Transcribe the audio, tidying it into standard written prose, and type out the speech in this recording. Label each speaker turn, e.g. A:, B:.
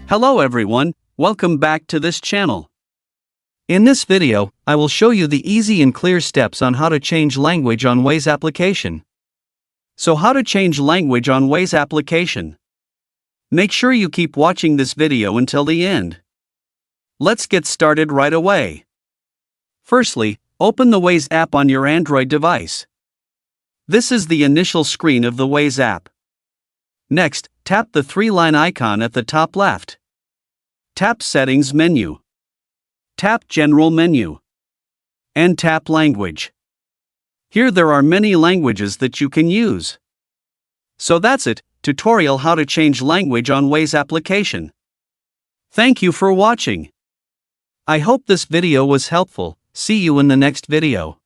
A: Hello everyone, welcome back to this channel. In this video, I will show you the easy and clear steps on how to change language on Waze application. So how to change language on Waze application? Make sure you keep watching this video until the end. Let's get started right away. Firstly, open the Waze app on your Android device. This is the initial screen of the Waze app. Next, tap the three-line icon at the top left. Tap Settings menu. Tap General menu. And tap Language. Here there are many languages that you can use. So that's it, tutorial how to change language on Waze application. Thank you for watching. I hope this video was helpful. See you in the next video.